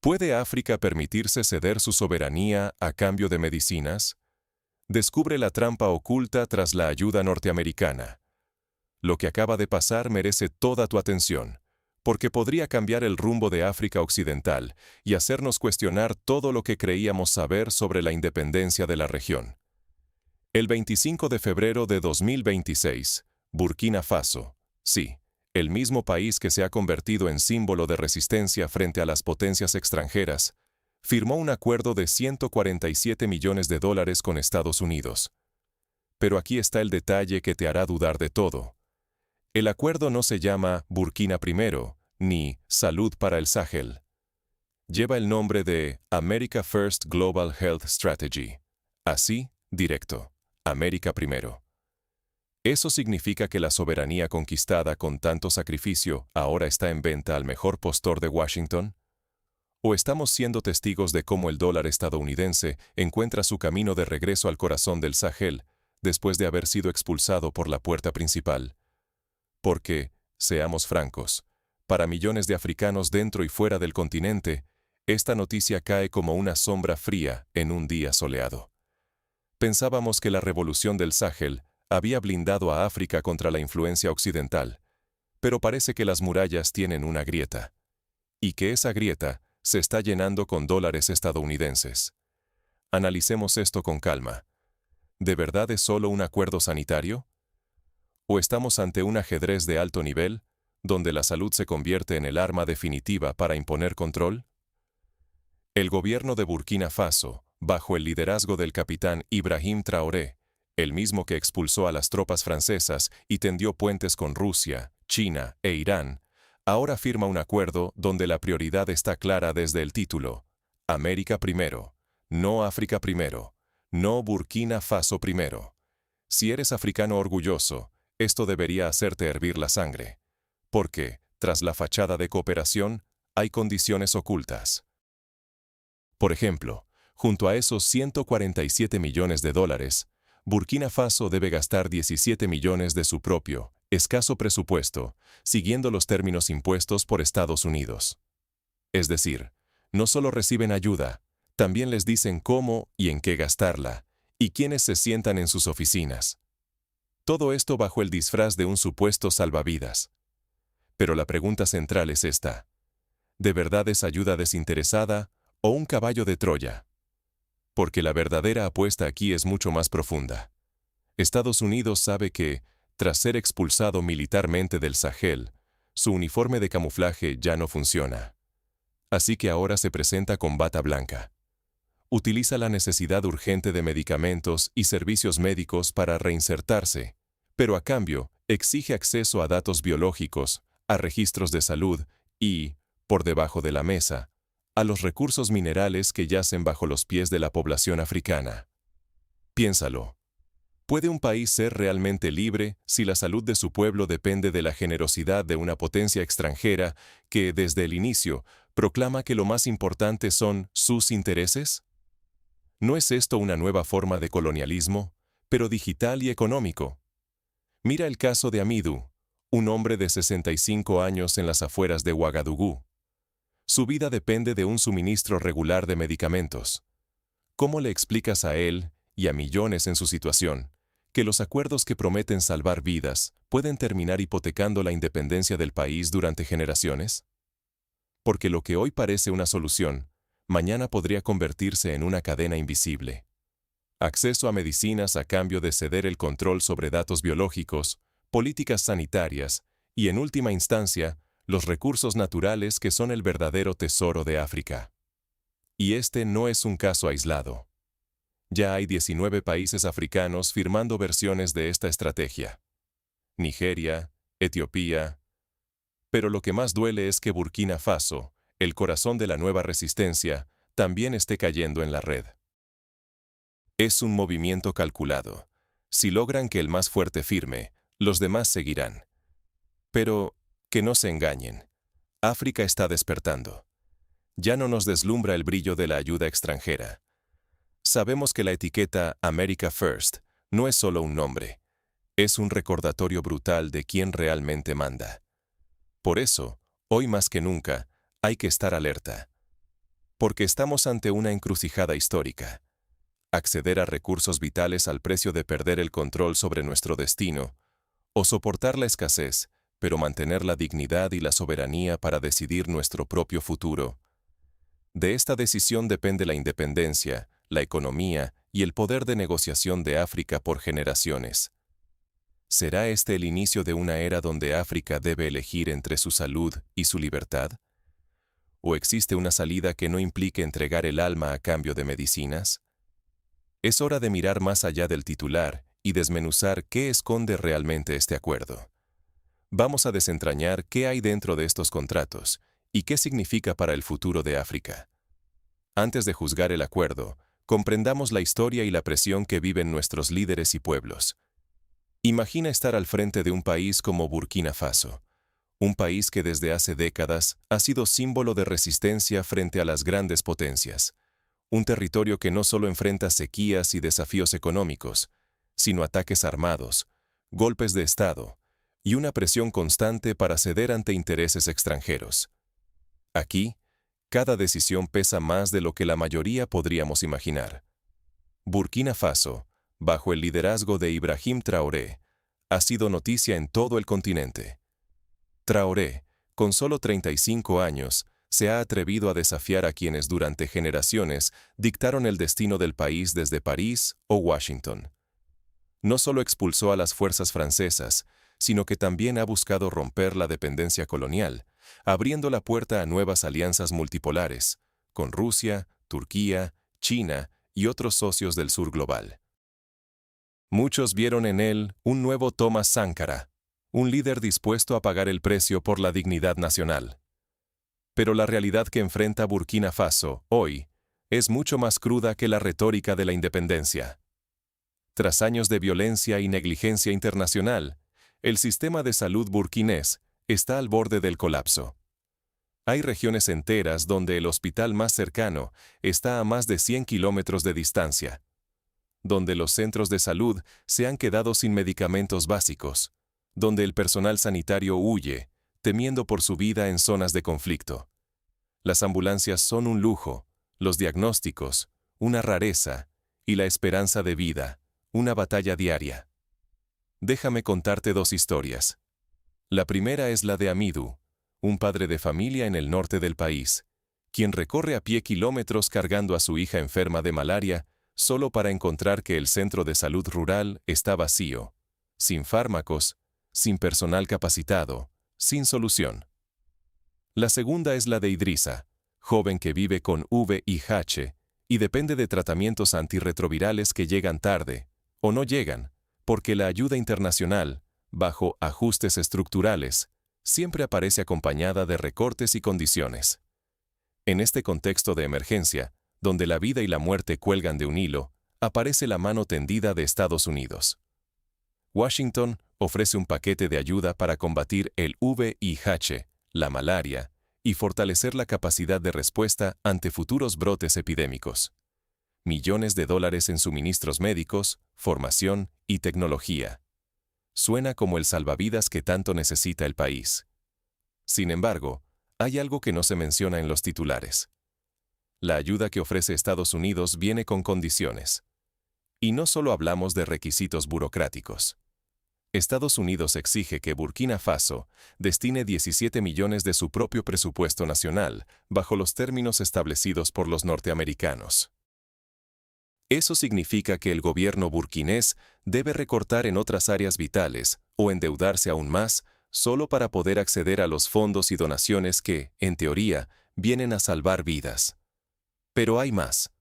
¿Puede África permitirse ceder su soberanía a cambio de medicinas? Descubre la trampa oculta tras la ayuda norteamericana. Lo que acaba de pasar merece toda tu atención, porque podría cambiar el rumbo de África Occidental y hacernos cuestionar todo lo que creíamos saber sobre la independencia de la región. El 25 de febrero de 2026, Burkina Faso, sí, el mismo país que se ha convertido en símbolo de resistencia frente a las potencias extranjeras, firmó un acuerdo de $147 millones con Estados Unidos. Pero aquí está el detalle que te hará dudar de todo. El acuerdo no se llama Burkina Primero, ni Salud para el Sahel. Lleva el nombre de America First Global Health Strategy. Así, directo, América Primero. ¿Eso significa que la soberanía conquistada con tanto sacrificio ahora está en venta al mejor postor de Washington? ¿O estamos siendo testigos de cómo el dólar estadounidense encuentra su camino de regreso al corazón del Sahel después de haber sido expulsado por la puerta principal? Porque, seamos francos, para millones de africanos dentro y fuera del continente, esta noticia cae como una sombra fría en un día soleado. Pensábamos que la revolución del Sahel había blindado a África contra la influencia occidental, pero parece que las murallas tienen una grieta, y que esa grieta se está llenando con dólares estadounidenses. Analicemos esto con calma. ¿De verdad es solo un acuerdo sanitario? ¿O estamos ante un ajedrez de alto nivel, donde la salud se convierte en el arma definitiva para imponer control? El gobierno de Burkina Faso, bajo el liderazgo del capitán Ibrahim Traoré, el mismo que expulsó a las tropas francesas y tendió puentes con Rusia, China e Irán, ahora firma un acuerdo donde la prioridad está clara desde el título: América primero, no África primero, no Burkina Faso primero. Si eres africano orgulloso, esto debería hacerte hervir la sangre, porque, tras la fachada de cooperación, hay condiciones ocultas. Por ejemplo, junto a esos $147 millones, Burkina Faso debe gastar 17 millones de su propio, escaso presupuesto, siguiendo los términos impuestos por Estados Unidos. Es decir, no solo reciben ayuda, también les dicen cómo y en qué gastarla, y quiénes se sientan en sus oficinas. Todo esto bajo el disfraz de un supuesto salvavidas. Pero la pregunta central es esta: ¿de verdad es ayuda desinteresada o un caballo de Troya? Porque la verdadera apuesta aquí es mucho más profunda. Estados Unidos sabe que, tras ser expulsado militarmente del Sahel, su uniforme de camuflaje ya no funciona. Así que ahora se presenta con bata blanca. Utiliza la necesidad urgente de medicamentos y servicios médicos para reinsertarse, pero a cambio exige acceso a datos biológicos, a registros de salud y, por debajo de la mesa, a los recursos minerales que yacen bajo los pies de la población africana. Piénsalo. ¿Puede un país ser realmente libre si la salud de su pueblo depende de la generosidad de una potencia extranjera que, desde el inicio, proclama que lo más importante son sus intereses? ¿No es esto una nueva forma de colonialismo, pero digital y económico? Mira el caso de Hamidou, un hombre de 65 años en las afueras de Ouagadougou. Su vida depende de un suministro regular de medicamentos. ¿Cómo le explicas a él, y a millones en su situación, que los acuerdos que prometen salvar vidas pueden terminar hipotecando la independencia del país durante generaciones? Porque lo que hoy parece una solución, mañana podría convertirse en una cadena invisible. Acceso a medicinas a cambio de ceder el control sobre datos biológicos, políticas sanitarias y, en última instancia, los recursos naturales que son el verdadero tesoro de África. Y este no es un caso aislado. Ya hay 19 países africanos firmando versiones de esta estrategia. Nigeria, Etiopía. Pero lo que más duele es que Burkina Faso, el corazón de la nueva resistencia, también esté cayendo en la red. Es un movimiento calculado. Si logran que el más fuerte firme, los demás seguirán. Pero, que no se engañen. África está despertando. Ya no nos deslumbra el brillo de la ayuda extranjera. Sabemos que la etiqueta America First no es solo un nombre. Es un recordatorio brutal de quién realmente manda. Por eso, hoy más que nunca, hay que estar alerta. Porque estamos ante una encrucijada histórica. Acceder a recursos vitales al precio de perder el control sobre nuestro destino, o soportar la escasez, pero mantener la dignidad y la soberanía para decidir nuestro propio futuro. De esta decisión depende la independencia, la economía y el poder de negociación de África por generaciones. ¿Será este el inicio de una era donde África debe elegir entre su salud y su libertad? ¿O existe una salida que no implique entregar el alma a cambio de medicinas? Es hora de mirar más allá del titular y desmenuzar qué esconde realmente este acuerdo. Vamos a desentrañar qué hay dentro de estos contratos y qué significa para el futuro de África. Antes de juzgar el acuerdo, comprendamos la historia y la presión que viven nuestros líderes y pueblos. Imagina estar al frente de un país como Burkina Faso, un país que desde hace décadas ha sido símbolo de resistencia frente a las grandes potencias, un territorio que no solo enfrenta sequías y desafíos económicos, sino ataques armados, golpes de Estado y una presión constante para ceder ante intereses extranjeros. Aquí, cada decisión pesa más de lo que la mayoría podríamos imaginar. Burkina Faso, bajo el liderazgo de Ibrahim Traoré, ha sido noticia en todo el continente. Traoré, con solo 35 años, se ha atrevido a desafiar a quienes durante generaciones dictaron el destino del país desde París o Washington. No solo expulsó a las fuerzas francesas, sino que también ha buscado romper la dependencia colonial, abriendo la puerta a nuevas alianzas multipolares, con Rusia, Turquía, China y otros socios del sur global. Muchos vieron en él un nuevo Thomas Sankara, un líder dispuesto a pagar el precio por la dignidad nacional. Pero la realidad que enfrenta Burkina Faso hoy es mucho más cruda que la retórica de la independencia. Tras años de violencia y negligencia internacional, el sistema de salud burkinés está al borde del colapso. Hay regiones enteras donde el hospital más cercano está a más de 100 kilómetros de distancia, donde los centros de salud se han quedado sin medicamentos básicos, donde el personal sanitario huye, temiendo por su vida en zonas de conflicto. Las ambulancias son un lujo, los diagnósticos, una rareza, y la esperanza de vida, una batalla diaria. Déjame contarte dos historias. La primera es la de Amidou, un padre de familia en el norte del país, quien recorre a pie kilómetros cargando a su hija enferma de malaria solo para encontrar que el centro de salud rural está vacío, sin fármacos, sin personal capacitado, sin solución. La segunda es la de Idrissa, joven que vive con VIH y depende de tratamientos antirretrovirales que llegan tarde, o no llegan, porque la ayuda internacional, bajo ajustes estructurales, siempre aparece acompañada de recortes y condiciones. En este contexto de emergencia, donde la vida y la muerte cuelgan de un hilo, aparece la mano tendida de Estados Unidos. Washington ofrece un paquete de ayuda para combatir el VIH, la malaria, y fortalecer la capacidad de respuesta ante futuros brotes epidémicos. Millones de dólares en suministros médicos, formación y tecnología. Suena como el salvavidas que tanto necesita el país. Sin embargo, hay algo que no se menciona en los titulares. La ayuda que ofrece Estados Unidos viene con condiciones. Y no solo hablamos de requisitos burocráticos. Estados Unidos exige que Burkina Faso destine 17 millones de su propio presupuesto nacional, bajo los términos establecidos por los norteamericanos. Eso significa que el gobierno burkinés debe recortar en otras áreas vitales o endeudarse aún más solo para poder acceder a los fondos y donaciones que, en teoría, vienen a salvar vidas. Pero hay más.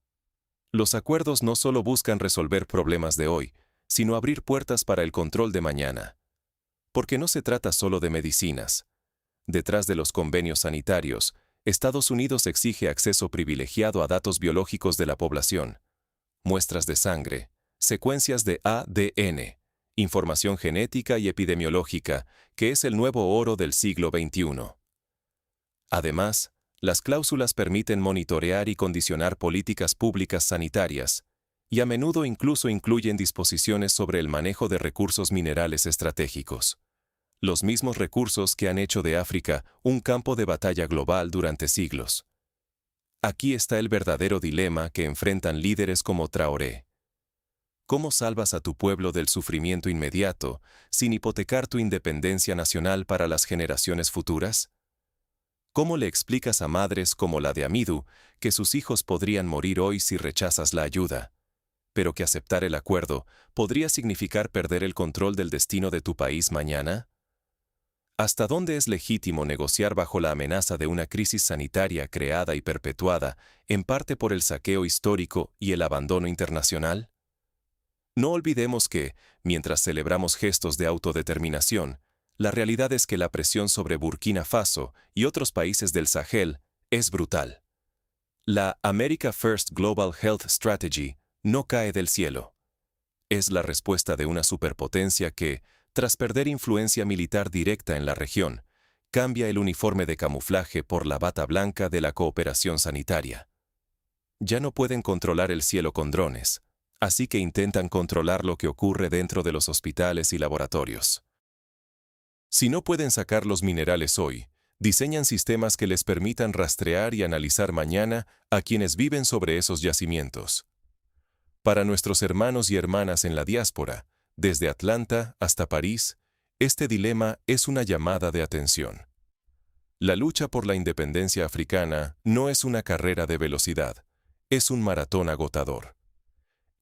Los acuerdos no solo buscan resolver problemas de hoy, sino abrir puertas para el control de mañana. Porque no se trata solo de medicinas. Detrás de los convenios sanitarios, Estados Unidos exige acceso privilegiado a datos biológicos de la población, muestras de sangre, secuencias de ADN, información genética y epidemiológica, que es el nuevo oro del siglo XXI. Además, las cláusulas permiten monitorear y condicionar políticas públicas sanitarias, y a menudo incluso incluyen disposiciones sobre el manejo de recursos minerales estratégicos. Los mismos recursos que han hecho de África un campo de batalla global durante siglos. Aquí está el verdadero dilema que enfrentan líderes como Traoré. ¿Cómo salvas a tu pueblo del sufrimiento inmediato sin hipotecar tu independencia nacional para las generaciones futuras? ¿Cómo le explicas a madres como la de Amidu que sus hijos podrían morir hoy si rechazas la ayuda, pero que aceptar el acuerdo podría significar perder el control del destino de tu país mañana? ¿Hasta dónde es legítimo negociar bajo la amenaza de una crisis sanitaria creada y perpetuada en parte por el saqueo histórico y el abandono internacional? No olvidemos que, mientras celebramos gestos de autodeterminación, la realidad es que la presión sobre Burkina Faso y otros países del Sahel es brutal. La America First Global Health Strategy no cae del cielo. Es la respuesta de una superpotencia que, tras perder influencia militar directa en la región, cambia el uniforme de camuflaje por la bata blanca de la cooperación sanitaria. Ya no pueden controlar el cielo con drones, así que intentan controlar lo que ocurre dentro de los hospitales y laboratorios. Si no pueden sacar los minerales hoy, diseñan sistemas que les permitan rastrear y analizar mañana a quienes viven sobre esos yacimientos. Para nuestros hermanos y hermanas en la diáspora, desde Atlanta hasta París, este dilema es una llamada de atención. La lucha por la independencia africana no es una carrera de velocidad, es un maratón agotador.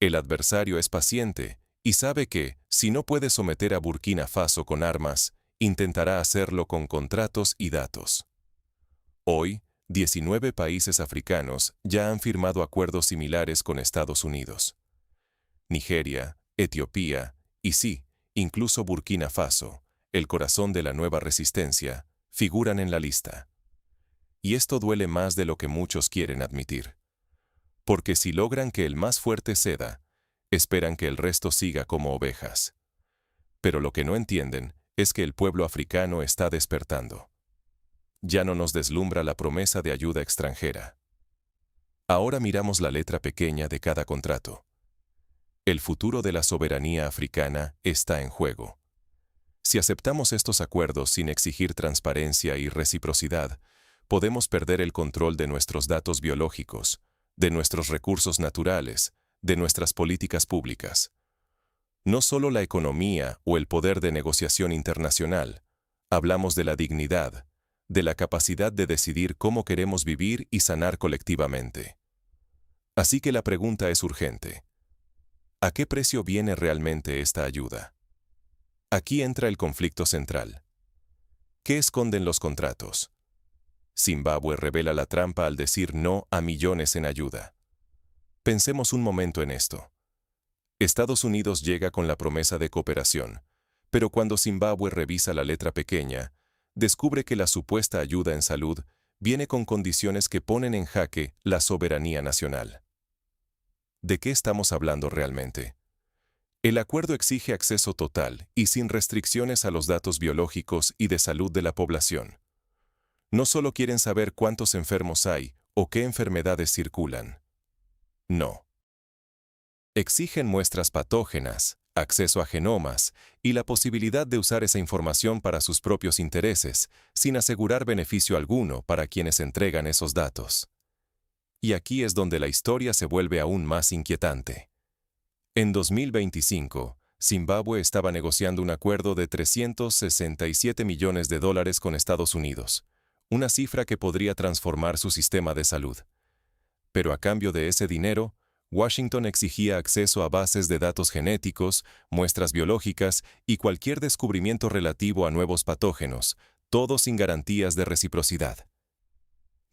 El adversario es paciente y sabe que, si no puede someter a Burkina Faso con armas, intentará hacerlo con contratos y datos. Hoy, 19 países africanos ya han firmado acuerdos similares con Estados Unidos. Nigeria, Etiopía y sí, incluso Burkina Faso, el corazón de la nueva resistencia, figuran en la lista. Y esto duele más de lo que muchos quieren admitir. Porque si logran que el más fuerte ceda, esperan que el resto siga como ovejas. Pero lo que no entienden es que el pueblo africano está despertando. Ya no nos deslumbra la promesa de ayuda extranjera. Ahora miramos la letra pequeña de cada contrato. El futuro de la soberanía africana está en juego. Si aceptamos estos acuerdos sin exigir transparencia y reciprocidad, podemos perder el control de nuestros datos biológicos, de nuestros recursos naturales, de nuestras políticas públicas. No solo la economía o el poder de negociación internacional, hablamos de la dignidad, de la capacidad de decidir cómo queremos vivir y sanar colectivamente. Así que la pregunta es urgente. ¿A qué precio viene realmente esta ayuda? Aquí entra el conflicto central. ¿Qué esconden los contratos? Zimbabue revela la trampa al decir no a millones en ayuda. Pensemos un momento en esto. Estados Unidos llega con la promesa de cooperación, pero cuando Zimbabue revisa la letra pequeña, descubre que la supuesta ayuda en salud viene con condiciones que ponen en jaque la soberanía nacional. ¿De qué estamos hablando realmente? El acuerdo exige acceso total y sin restricciones a los datos biológicos y de salud de la población. No solo quieren saber cuántos enfermos hay o qué enfermedades circulan. No. Exigen muestras patógenas, acceso a genomas y la posibilidad de usar esa información para sus propios intereses, sin asegurar beneficio alguno para quienes entregan esos datos. Y aquí es donde la historia se vuelve aún más inquietante. En 2025, Zimbabue estaba negociando un acuerdo de $367 millones con Estados Unidos, una cifra que podría transformar su sistema de salud. Pero a cambio de ese dinero, Washington exigía acceso a bases de datos genéticos, muestras biológicas y cualquier descubrimiento relativo a nuevos patógenos, todo sin garantías de reciprocidad.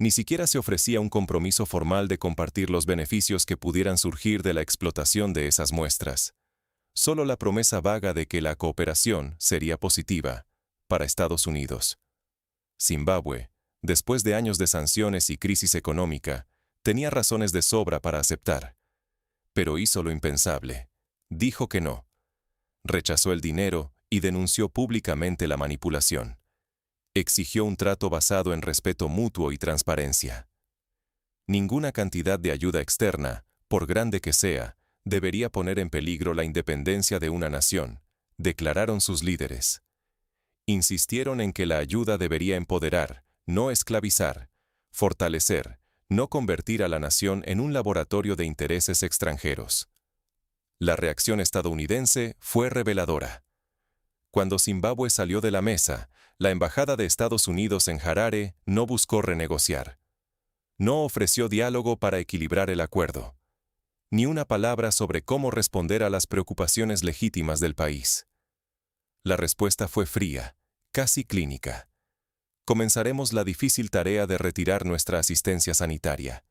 Ni siquiera se ofrecía un compromiso formal de compartir los beneficios que pudieran surgir de la explotación de esas muestras. Solo la promesa vaga de que la cooperación sería positiva para Estados Unidos. Zimbabue, después de años de sanciones y crisis económica, tenía razones de sobra para aceptar. Pero hizo lo impensable. Dijo que no. Rechazó el dinero y denunció públicamente la manipulación. Exigió un trato basado en respeto mutuo y transparencia. Ninguna cantidad de ayuda externa, por grande que sea, debería poner en peligro la independencia de una nación, declararon sus líderes. Insistieron en que la ayuda debería empoderar, no esclavizar, fortalecer, no convertir a la nación en un laboratorio de intereses extranjeros. La reacción estadounidense fue reveladora. Cuando Zimbabue salió de la mesa, la Embajada de Estados Unidos en Harare no buscó renegociar. No ofreció diálogo para equilibrar el acuerdo. Ni una palabra sobre cómo responder a las preocupaciones legítimas del país. La respuesta fue fría, casi clínica. Comenzaremos la difícil tarea de retirar nuestra asistencia sanitaria.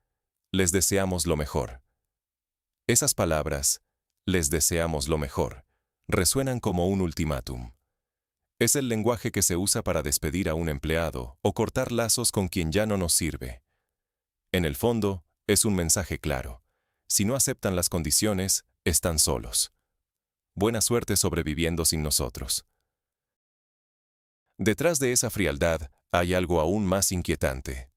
Les deseamos lo mejor. Esas palabras, les deseamos lo mejor, resuenan como un ultimátum. Es el lenguaje que se usa para despedir a un empleado o cortar lazos con quien ya no nos sirve. En el fondo, es un mensaje claro. Si no aceptan las condiciones, están solos. Buena suerte sobreviviendo sin nosotros. Detrás de esa frialdad hay algo aún más inquietante.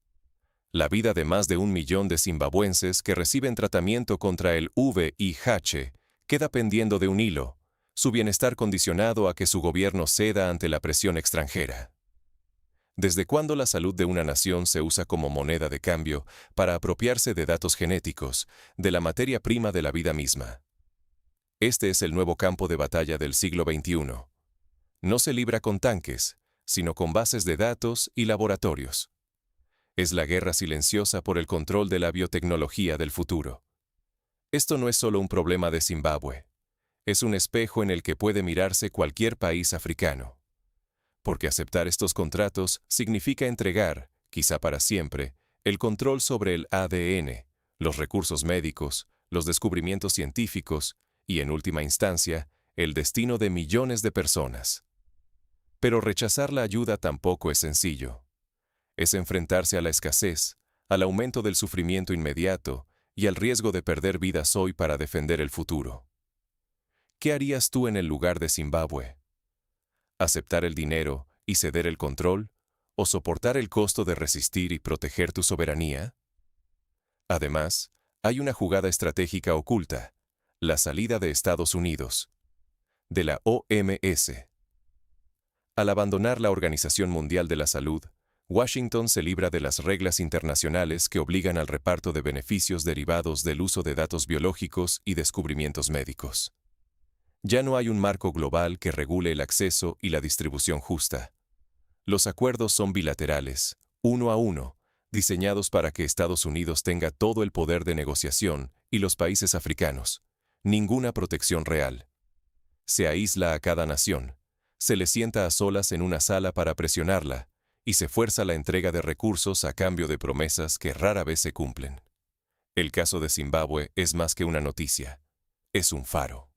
La vida de más de 1 millón de zimbabuenses que reciben tratamiento contra el VIH queda pendiendo de un hilo, su bienestar condicionado a que su gobierno ceda ante la presión extranjera. ¿Desde cuándo la salud de una nación se usa como moneda de cambio para apropiarse de datos genéticos, de la materia prima de la vida misma? Este es el nuevo campo de batalla del siglo XXI. No se libra con tanques, sino con bases de datos y laboratorios. Es la guerra silenciosa por el control de la biotecnología del futuro. Esto no es solo un problema de Zimbabue. Es un espejo en el que puede mirarse cualquier país africano. Porque aceptar estos contratos significa entregar, quizá para siempre, el control sobre el ADN, los recursos médicos, los descubrimientos científicos y, en última instancia, el destino de millones de personas. Pero rechazar la ayuda tampoco es sencillo. Es enfrentarse a la escasez, al aumento del sufrimiento inmediato y al riesgo de perder vidas hoy para defender el futuro. ¿Qué harías tú en el lugar de Zimbabue? ¿Aceptar el dinero y ceder el control? ¿O soportar el costo de resistir y proteger tu soberanía? Además, hay una jugada estratégica oculta, la salida de Estados Unidos, de la OMS. Al abandonar la Organización Mundial de la Salud, Washington se libra de las reglas internacionales que obligan al reparto de beneficios derivados del uso de datos biológicos y descubrimientos médicos. Ya no hay un marco global que regule el acceso y la distribución justa. Los acuerdos son bilaterales, uno a uno, diseñados para que Estados Unidos tenga todo el poder de negociación y los países africanos. Ninguna protección real. Se aísla a cada nación, se le sienta a solas en una sala para presionarla, y se fuerza la entrega de recursos a cambio de promesas que rara vez se cumplen. El caso de Zimbabue es más que una noticia, es un faro.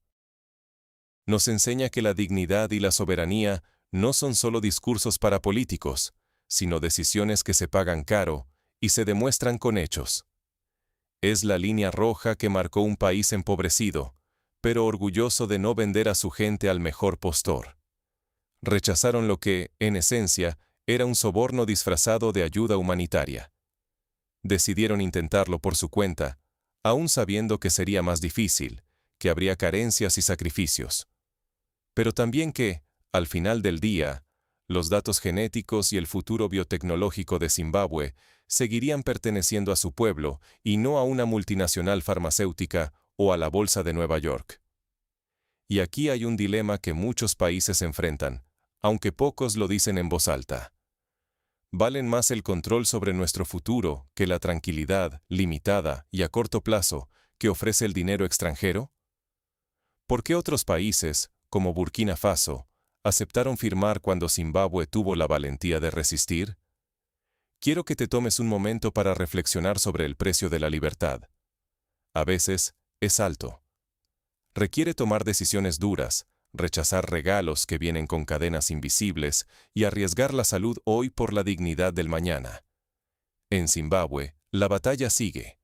Nos enseña que la dignidad y la soberanía no son solo discursos para políticos, sino decisiones que se pagan caro y se demuestran con hechos. Es la línea roja que marcó un país empobrecido, pero orgulloso de no vender a su gente al mejor postor. Rechazaron lo que, en esencia, era un soborno disfrazado de ayuda humanitaria. Decidieron intentarlo por su cuenta, aún sabiendo que sería más difícil, que habría carencias y sacrificios. Pero también que, al final del día, los datos genéticos y el futuro biotecnológico de Zimbabue seguirían perteneciendo a su pueblo y no a una multinacional farmacéutica o a la Bolsa de Nueva York. Y aquí hay un dilema que muchos países enfrentan, aunque pocos lo dicen en voz alta. ¿Valen más el control sobre nuestro futuro que la tranquilidad, limitada y a corto plazo, que ofrece el dinero extranjero? ¿Por qué otros países, como Burkina Faso, aceptaron firmar cuando Zimbabue tuvo la valentía de resistir? Quiero que te tomes un momento para reflexionar sobre el precio de la libertad. A veces, es alto. Requiere tomar decisiones duras, rechazar regalos que vienen con cadenas invisibles y arriesgar la salud hoy por la dignidad del mañana. En Zimbabue, la batalla sigue.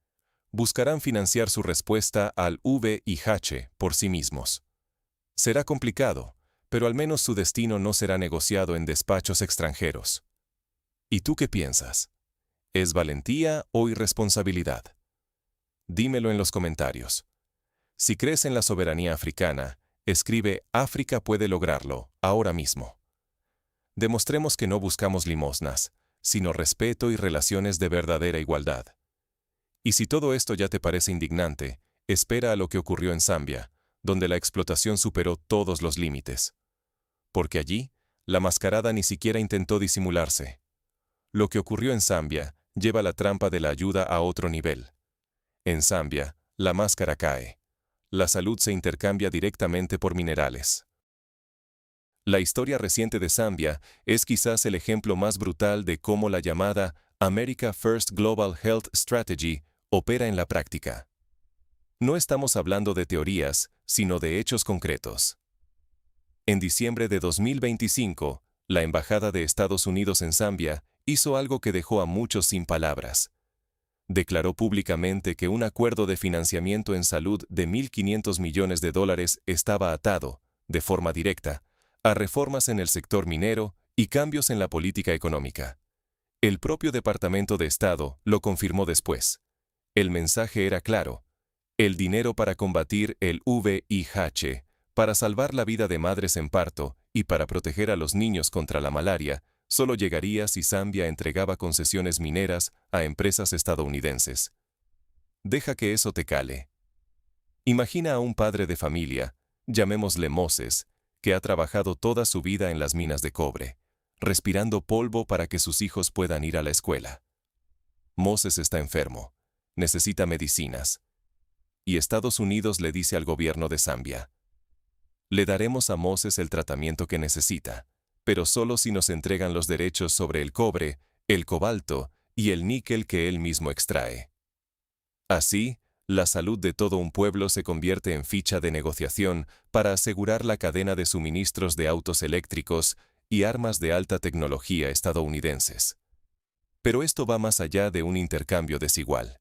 Buscarán financiar su respuesta al VIH por sí mismos. Será complicado, pero al menos su destino no será negociado en despachos extranjeros. ¿Y tú qué piensas? ¿Es valentía o irresponsabilidad? Dímelo en los comentarios. Si crees en la soberanía africana, escribe «África puede lograrlo», ahora mismo. Demostremos que no buscamos limosnas, sino respeto y relaciones de verdadera igualdad. Y si todo esto ya te parece indignante, espera a lo que ocurrió en Zambia, donde la explotación superó todos los límites. Porque allí, la mascarada ni siquiera intentó disimularse. Lo que ocurrió en Zambia lleva la trampa de la ayuda a otro nivel. En Zambia, la máscara cae. La salud se intercambia directamente por minerales. La historia reciente de Zambia es quizás el ejemplo más brutal de cómo la llamada America First Global Health Strategy opera en la práctica. No estamos hablando de teorías, sino de hechos concretos. En diciembre de 2025, la Embajada de Estados Unidos en Zambia hizo algo que dejó a muchos sin palabras. Declaró públicamente que un acuerdo de financiamiento en salud de $1.500 millones estaba atado, de forma directa, a reformas en el sector minero y cambios en la política económica. El propio Departamento de Estado lo confirmó después. El mensaje era claro: el dinero para combatir el VIH, para salvar la vida de madres en parto y para proteger a los niños contra la malaria, solo llegaría si Zambia entregaba concesiones mineras a empresas estadounidenses. Deja que eso te cale. Imagina a un padre de familia, llamémosle Moses, que ha trabajado toda su vida en las minas de cobre, respirando polvo para que sus hijos puedan ir a la escuela. Moses está enfermo, necesita medicinas. Y Estados Unidos le dice al gobierno de Zambia: le daremos a Moses el tratamiento que necesita, pero solo si nos entregan los derechos sobre el cobre, el cobalto y el níquel que él mismo extrae. Así, la salud de todo un pueblo se convierte en ficha de negociación para asegurar la cadena de suministros de autos eléctricos y armas de alta tecnología estadounidenses. Pero esto va más allá de un intercambio desigual.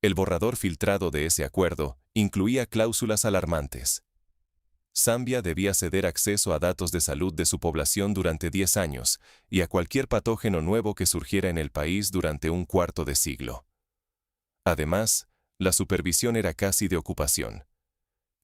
El borrador filtrado de ese acuerdo incluía cláusulas alarmantes. Zambia debía ceder acceso a datos de salud de su población durante 10 años y a cualquier patógeno nuevo que surgiera en el país durante un cuarto de siglo. Además, la supervisión era casi de ocupación.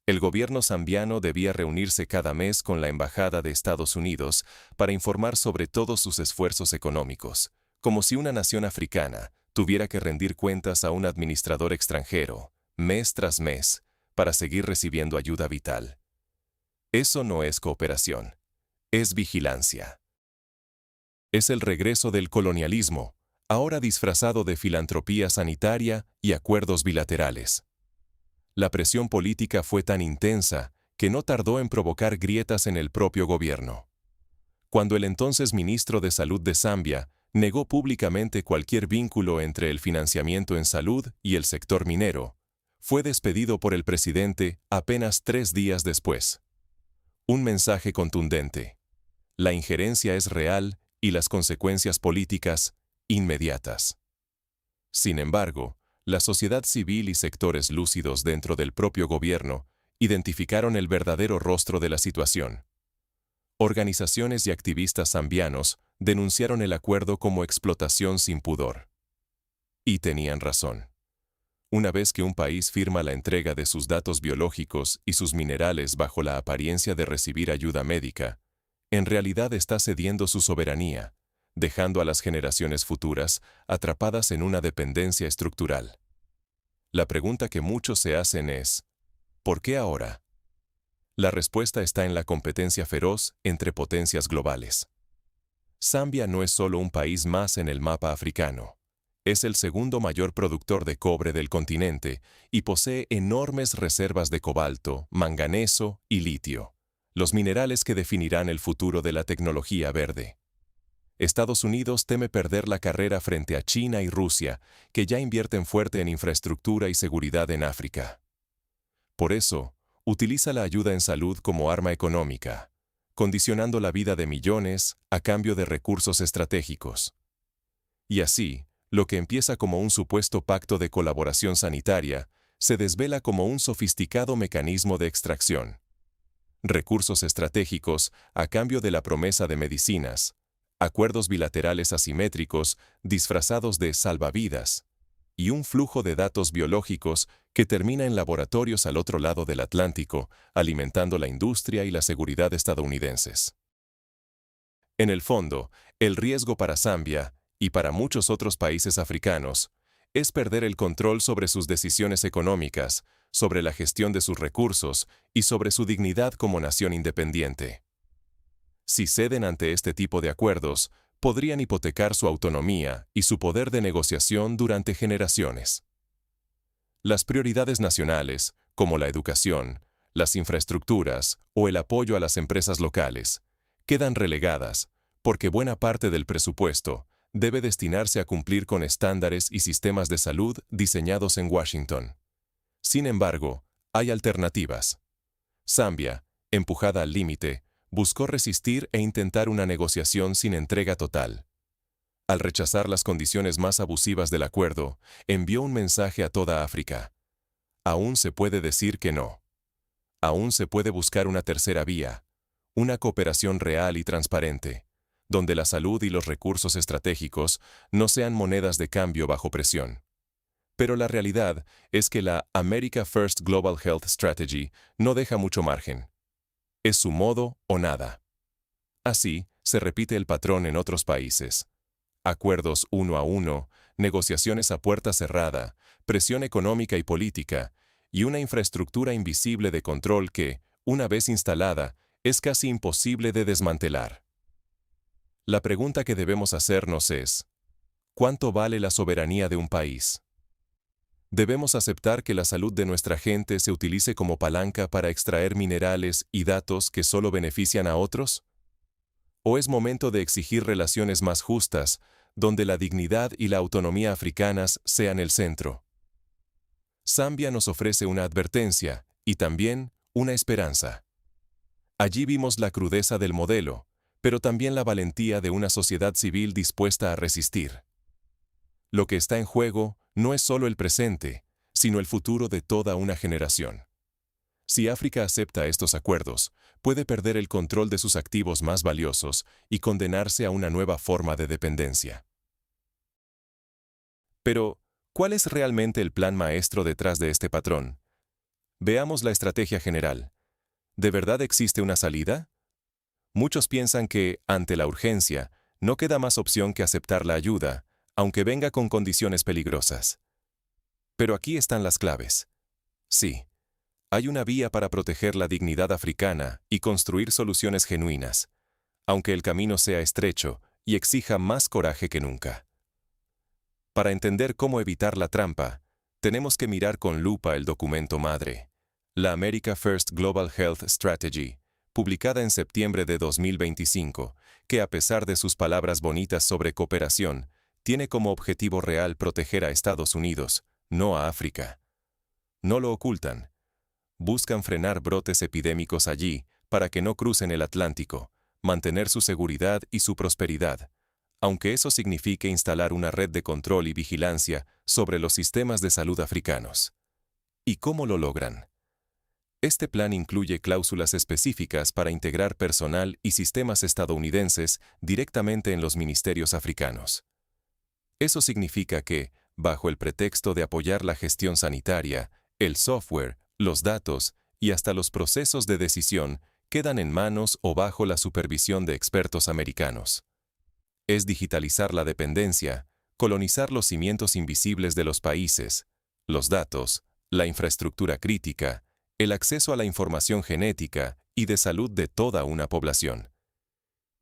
El gobierno zambiano debía reunirse cada mes con la Embajada de Estados Unidos para informar sobre todos sus esfuerzos económicos, como si una nación africana tuviera que rendir cuentas a un administrador extranjero, mes tras mes, para seguir recibiendo ayuda vital. Eso no es cooperación, es vigilancia. Es el regreso del colonialismo, ahora disfrazado de filantropía sanitaria y acuerdos bilaterales. La presión política fue tan intensa que no tardó en provocar grietas en el propio gobierno. Cuando el entonces ministro de Salud de Zambia negó públicamente cualquier vínculo entre el financiamiento en salud y el sector minero, fue despedido por el presidente apenas 3 días después. Un mensaje contundente: la injerencia es real y las consecuencias políticas inmediatas. Sin embargo, la sociedad civil y sectores lúcidos dentro del propio gobierno identificaron el verdadero rostro de la situación. Organizaciones y activistas zambianos denunciaron el acuerdo como explotación sin pudor. Y tenían razón. Una vez que un país firma la entrega de sus datos biológicos y sus minerales bajo la apariencia de recibir ayuda médica, en realidad está cediendo su soberanía, dejando a las generaciones futuras atrapadas en una dependencia estructural. La pregunta que muchos se hacen es: ¿por qué ahora? La respuesta está en la competencia feroz entre potencias globales. Zambia no es solo un país más en el mapa africano. Es el segundo mayor productor de cobre del continente y posee enormes reservas de cobalto, manganeso y litio, los minerales que definirán el futuro de la tecnología verde. Estados Unidos teme perder la carrera frente a China y Rusia, que ya invierten fuerte en infraestructura y seguridad en África. Por eso, utiliza la ayuda en salud como arma económica, condicionando la vida de millones a cambio de recursos estratégicos. Y así, lo que empieza como un supuesto pacto de colaboración sanitaria, se desvela como un sofisticado mecanismo de extracción. Recursos estratégicos a cambio de la promesa de medicinas, acuerdos bilaterales asimétricos disfrazados de salvavidas, y un flujo de datos biológicos que termina en laboratorios al otro lado del Atlántico, alimentando la industria y la seguridad estadounidenses. En el fondo, el riesgo para Zambia, y para muchos otros países africanos, Es perder el control sobre sus decisiones económicas, sobre la gestión de sus recursos y sobre su dignidad como nación independiente. Si ceden ante este tipo de acuerdos, podrían hipotecar su autonomía y su poder de negociación durante generaciones. Las prioridades nacionales, como la educación, las infraestructuras o el apoyo a las empresas locales, quedan relegadas, porque buena parte del presupuesto debe destinarse a cumplir con estándares y sistemas de salud diseñados en Washington. Sin embargo, hay alternativas. Zambia, empujada al límite, buscó resistir e intentar una negociación sin entrega total. Al rechazar las condiciones más abusivas del acuerdo, envió un mensaje a toda África. Aún se puede decir que no. Aún se puede buscar una tercera vía, una cooperación real y transparente, donde la salud y los recursos estratégicos no sean monedas de cambio bajo presión. Pero la realidad es que la America First Global Health Strategy no deja mucho margen. Es su modo o nada. Así, se repite el patrón en otros países. Acuerdos uno a uno, negociaciones a puerta cerrada, presión económica y política, y una infraestructura invisible de control que, una vez instalada, es casi imposible de desmantelar. La pregunta que debemos hacernos es: ¿cuánto vale la soberanía de un país? ¿Debemos aceptar que la salud de nuestra gente se utilice como palanca para extraer minerales y datos que solo benefician a otros? ¿O es momento de exigir relaciones más justas, donde la dignidad y la autonomía africanas sean el centro? Zambia nos ofrece una advertencia y también una esperanza. Allí vimos la crudeza del modelo, pero también la valentía de una sociedad civil dispuesta a resistir. Lo que está en juego no es solo el presente, sino el futuro de toda una generación. Si África acepta estos acuerdos, puede perder el control de sus activos más valiosos y condenarse a una nueva forma de dependencia. Pero, ¿cuál es realmente el plan maestro detrás de este patrón? Veamos la estrategia general. ¿De verdad existe una salida? Muchos piensan que, ante la urgencia, no queda más opción que aceptar la ayuda, aunque venga con condiciones peligrosas. Pero aquí están las claves. Sí, hay una vía para proteger la dignidad africana y construir soluciones genuinas, aunque el camino sea estrecho y exija más coraje que nunca. Para entender cómo evitar la trampa, tenemos que mirar con lupa el documento madre, la America First Global Health Strategy, publicada en septiembre de 2025, que a pesar de sus palabras bonitas sobre cooperación, tiene como objetivo real proteger a Estados Unidos, no a África. No lo ocultan. Buscan frenar brotes epidémicos allí para que no crucen el Atlántico, mantener su seguridad y su prosperidad, aunque eso signifique instalar una red de control y vigilancia sobre los sistemas de salud africanos. ¿Y cómo lo logran? Este plan incluye cláusulas específicas para integrar personal y sistemas estadounidenses directamente en los ministerios africanos. Eso significa que, bajo el pretexto de apoyar la gestión sanitaria, el software, los datos y hasta los procesos de decisión quedan en manos o bajo la supervisión de expertos americanos. Es digitalizar la dependencia, colonizar los cimientos invisibles de los países, los datos, la infraestructura crítica, el acceso a la información genética y de salud de toda una población.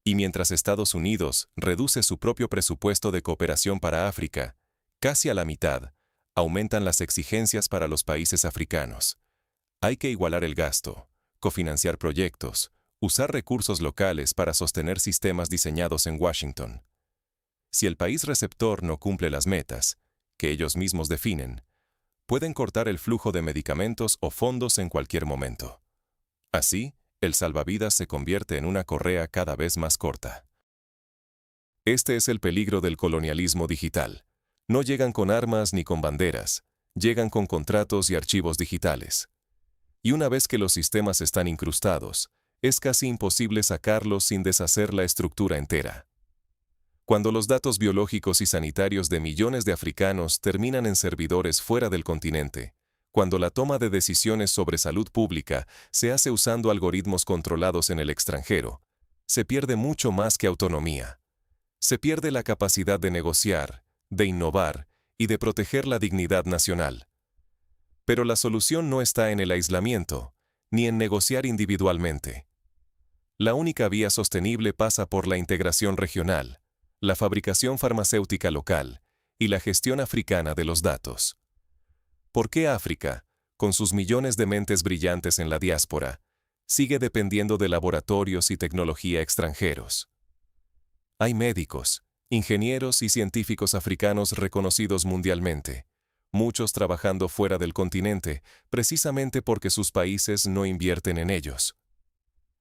Y mientras Estados Unidos reduce su propio presupuesto de cooperación para África, casi a la mitad, aumentan las exigencias para los países africanos. Hay que igualar el gasto, cofinanciar proyectos, usar recursos locales para sostener sistemas diseñados en Washington. Si el país receptor no cumple las metas, que ellos mismos definen, pueden cortar el flujo de medicamentos o fondos en cualquier momento. Así, el salvavidas se convierte en una correa cada vez más corta. Este es el peligro del colonialismo digital. No llegan con armas ni con banderas, llegan con contratos y archivos digitales. Y una vez que los sistemas están incrustados, es casi imposible sacarlos sin deshacer la estructura entera. Cuando los datos biológicos y sanitarios de millones de africanos terminan en servidores fuera del continente, cuando la toma de decisiones sobre salud pública se hace usando algoritmos controlados en el extranjero, se pierde mucho más que autonomía. Se pierde la capacidad de negociar, de innovar y de proteger la dignidad nacional. Pero la solución no está en el aislamiento, ni en negociar individualmente. La única vía sostenible pasa por la integración regional, la fabricación farmacéutica local y la gestión africana de los datos. ¿Por qué África, con sus millones de mentes brillantes en la diáspora, sigue dependiendo de laboratorios y tecnología extranjeros? Hay médicos, ingenieros y científicos africanos reconocidos mundialmente, muchos trabajando fuera del continente, precisamente porque sus países no invierten en ellos.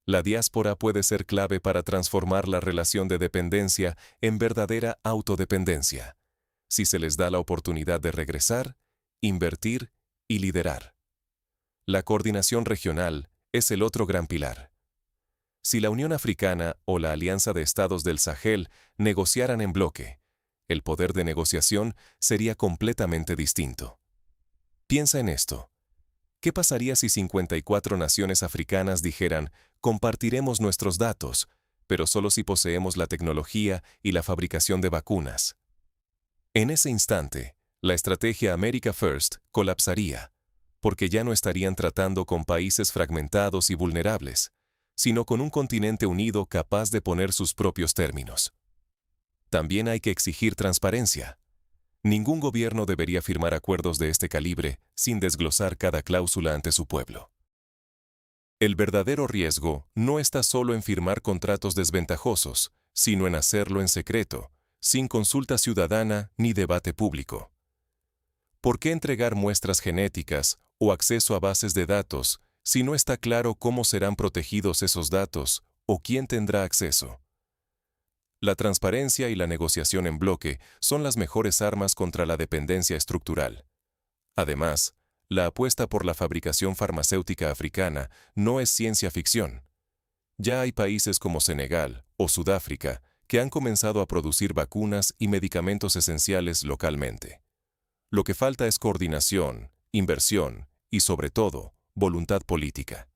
La diáspora puede ser clave para transformar la relación de dependencia en verdadera autodependencia, si se les da la oportunidad de regresar, invertir y liderar. La coordinación regional es el otro gran pilar. Si la Unión Africana o la Alianza de Estados del Sahel negociaran en bloque, el poder de negociación sería completamente distinto. Piensa en esto. ¿Qué pasaría si 54 naciones africanas dijeran, compartiremos nuestros datos, pero solo si poseemos la tecnología y la fabricación de vacunas? En ese instante, la estrategia America First colapsaría, porque ya no estarían tratando con países fragmentados y vulnerables, sino con un continente unido capaz de poner sus propios términos. También hay que exigir transparencia. Ningún gobierno debería firmar acuerdos de este calibre sin desglosar cada cláusula ante su pueblo. El verdadero riesgo no está solo en firmar contratos desventajosos, sino en hacerlo en secreto, sin consulta ciudadana ni debate público. ¿Por qué entregar muestras genéticas o acceso a bases de datos si no está claro cómo serán protegidos esos datos o quién tendrá acceso? La transparencia y la negociación en bloque son las mejores armas contra la dependencia estructural. Además, la apuesta por la fabricación farmacéutica africana no es ciencia ficción. Ya hay países como Senegal o Sudáfrica que han comenzado a producir vacunas y medicamentos esenciales localmente. Lo que falta es coordinación, inversión y, sobre todo, voluntad política.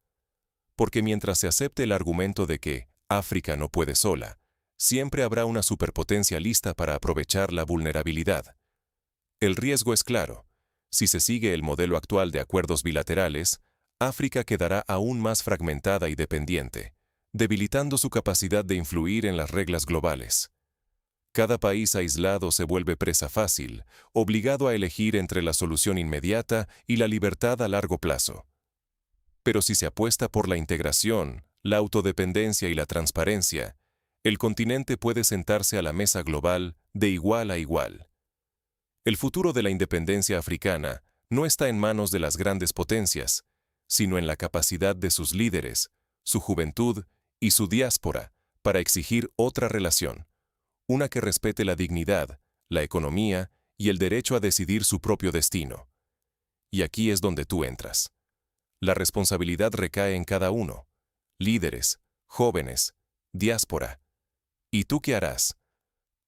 Porque mientras se acepte el argumento de que África no puede sola, siempre habrá una superpotencia lista para aprovechar la vulnerabilidad. El riesgo es claro. Si se sigue el modelo actual de acuerdos bilaterales, África quedará aún más fragmentada y dependiente, debilitando su capacidad de influir en las reglas globales. Cada país aislado se vuelve presa fácil, obligado a elegir entre la solución inmediata y la libertad a largo plazo. Pero si se apuesta por la integración, la autodependencia y la transparencia, el continente puede sentarse a la mesa global de igual a igual. El futuro de la independencia africana no está en manos de las grandes potencias, sino en la capacidad de sus líderes, su juventud y su diáspora para exigir otra relación, una que respete la dignidad, la economía y el derecho a decidir su propio destino. Y aquí es donde tú entras. La responsabilidad recae en cada uno, líderes, jóvenes, diáspora. ¿Y tú qué harás?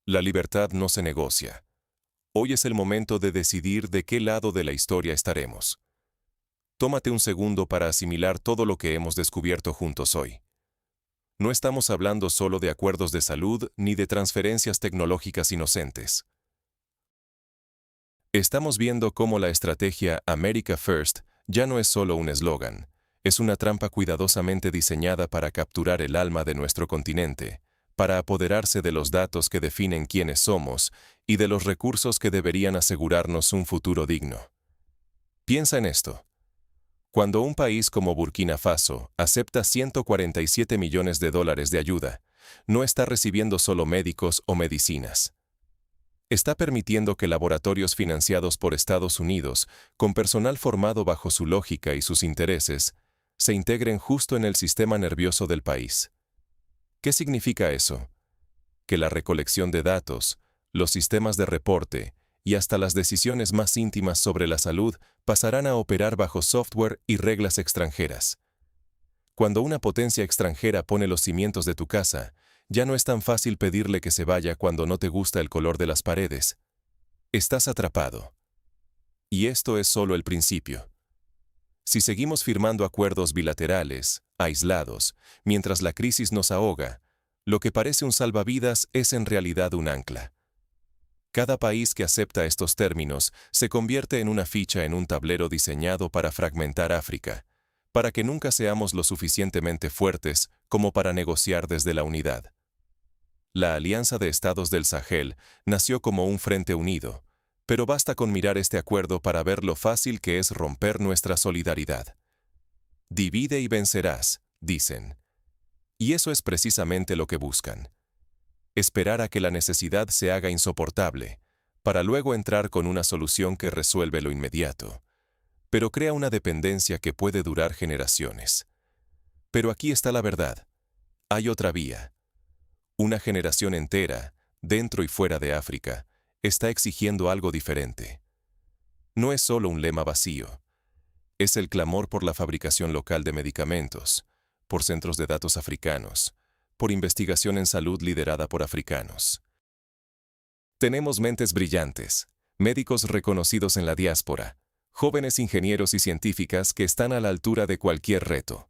La libertad no se negocia. Hoy es el momento de decidir de qué lado de la historia estaremos. Tómate un segundo para asimilar todo lo que hemos descubierto juntos hoy. No estamos hablando solo de acuerdos de salud ni de transferencias tecnológicas inocentes. Estamos viendo cómo la estrategia America First ya no es solo un eslogan, es una trampa cuidadosamente diseñada para capturar el alma de nuestro continente, para apoderarse de los datos que definen quiénes somos y de los recursos que deberían asegurarnos un futuro digno. Piensa en esto. Cuando un país como Burkina Faso acepta $147 millones de ayuda, no está recibiendo solo médicos o medicinas. Está permitiendo que laboratorios financiados por Estados Unidos, con personal formado bajo su lógica y sus intereses, se integren justo en el sistema nervioso del país. ¿Qué significa eso? Que la recolección de datos, los sistemas de reporte y hasta las decisiones más íntimas sobre la salud pasarán a operar bajo software y reglas extranjeras. Cuando una potencia extranjera pone los cimientos de tu casa, ya no es tan fácil pedirle que se vaya cuando no te gusta el color de las paredes. Estás atrapado. Y esto es solo el principio. Si seguimos firmando acuerdos bilaterales, aislados, mientras la crisis nos ahoga, lo que parece un salvavidas es en realidad un ancla. Cada país que acepta estos términos se convierte en una ficha en un tablero diseñado para fragmentar África, para que nunca seamos lo suficientemente fuertes como para negociar desde la unidad. La Alianza de Estados del Sahel nació como un frente unido, pero basta con mirar este acuerdo para ver lo fácil que es romper nuestra solidaridad. Divide y vencerás, dicen. Y eso es precisamente lo que buscan. Esperar a que la necesidad se haga insoportable, para luego entrar con una solución que resuelve lo inmediato, pero crea una dependencia que puede durar generaciones. Pero aquí está la verdad. Hay otra vía. Una generación entera, dentro y fuera de África, está exigiendo algo diferente. No es solo un lema vacío. Es el clamor por la fabricación local de medicamentos, por centros de datos africanos, por investigación en salud liderada por africanos. Tenemos mentes brillantes, médicos reconocidos en la diáspora, jóvenes ingenieros y científicas que están a la altura de cualquier reto.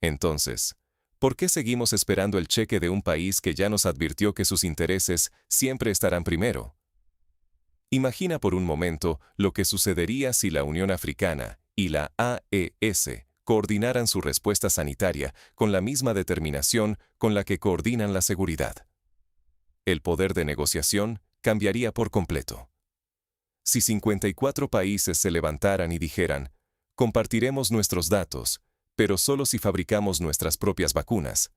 Entonces, ¿por qué seguimos esperando el cheque de un país que ya nos advirtió que sus intereses siempre estarán primero? Imagina por un momento lo que sucedería si la Unión Africana y la AES coordinaran su respuesta sanitaria con la misma determinación con la que coordinan la seguridad. El poder de negociación cambiaría por completo. Si 54 países se levantaran y dijeran, compartiremos nuestros datos, pero solo si fabricamos nuestras propias vacunas,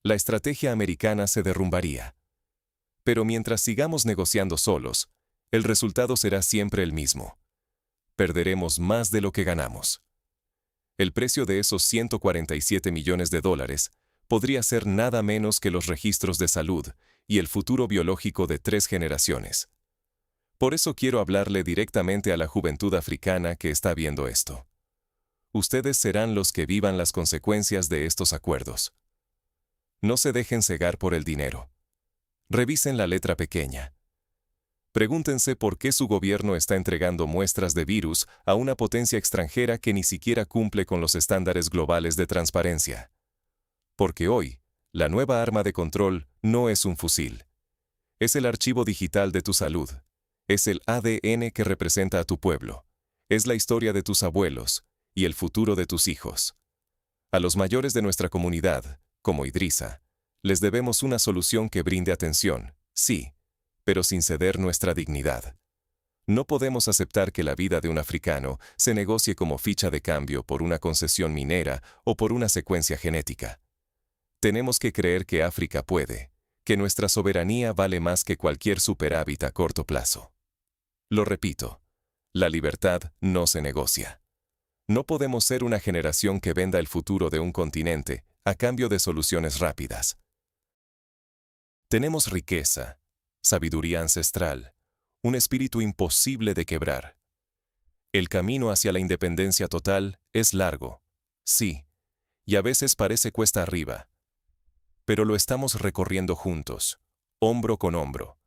la estrategia americana se derrumbaría. Pero mientras sigamos negociando solos, el resultado será siempre el mismo. Perderemos más de lo que ganamos. El precio de esos $147 millones podría ser nada menos que los registros de salud y el futuro biológico de 3 generaciones. Por eso quiero hablarle directamente a la juventud africana que está viendo esto. Ustedes serán los que vivan las consecuencias de estos acuerdos. No se dejen cegar por el dinero. Revisen la letra pequeña. Pregúntense por qué su gobierno está entregando muestras de virus a una potencia extranjera que ni siquiera cumple con los estándares globales de transparencia. Porque hoy, la nueva arma de control no es un fusil. Es el archivo digital de tu salud. Es el ADN que representa a tu pueblo. Es la historia de tus abuelos y el futuro de tus hijos. A los mayores de nuestra comunidad, como Idrissa, les debemos una solución que brinde atención, sí, pero sin ceder nuestra dignidad. No podemos aceptar que la vida de un africano se negocie como ficha de cambio por una concesión minera o por una secuencia genética. Tenemos que creer que África puede, que nuestra soberanía vale más que cualquier superávit a corto plazo. Lo repito, la libertad no se negocia. No podemos ser una generación que venda el futuro de un continente a cambio de soluciones rápidas. Tenemos riqueza, sabiduría ancestral, un espíritu imposible de quebrar. El camino hacia la independencia total es largo, sí, y a veces parece cuesta arriba. Pero lo estamos recorriendo juntos, hombro con hombro.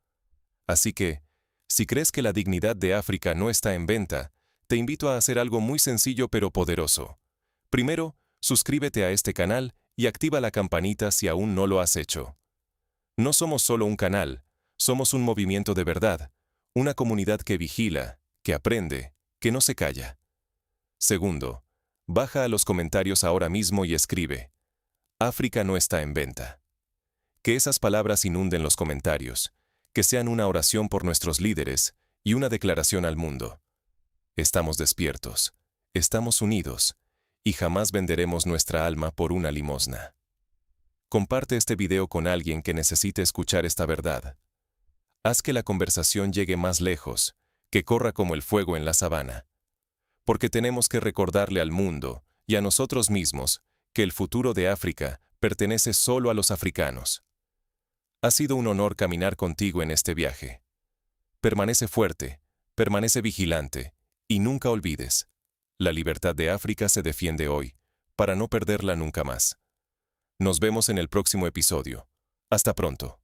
Así que, si crees que la dignidad de África no está en venta, te invito a hacer algo muy sencillo pero poderoso. Primero, suscríbete a este canal y activa la campanita si aún no lo has hecho. No somos solo un canal, somos un movimiento de verdad, una comunidad que vigila, que aprende, que no se calla. Segundo, baja a los comentarios ahora mismo y escribe: África no está en venta. Que esas palabras inunden los comentarios, que sean una oración por nuestros líderes y una declaración al mundo. Estamos despiertos, estamos unidos, y jamás venderemos nuestra alma por una limosna. Comparte este video con alguien que necesite escuchar esta verdad. Haz que la conversación llegue más lejos, que corra como el fuego en la sabana. Porque tenemos que recordarle al mundo y a nosotros mismos que el futuro de África pertenece solo a los africanos. Ha sido un honor caminar contigo en este viaje. Permanece fuerte, permanece vigilante, y nunca olvides, la libertad de África se defiende hoy, para no perderla nunca más. Nos vemos en el próximo episodio. Hasta pronto.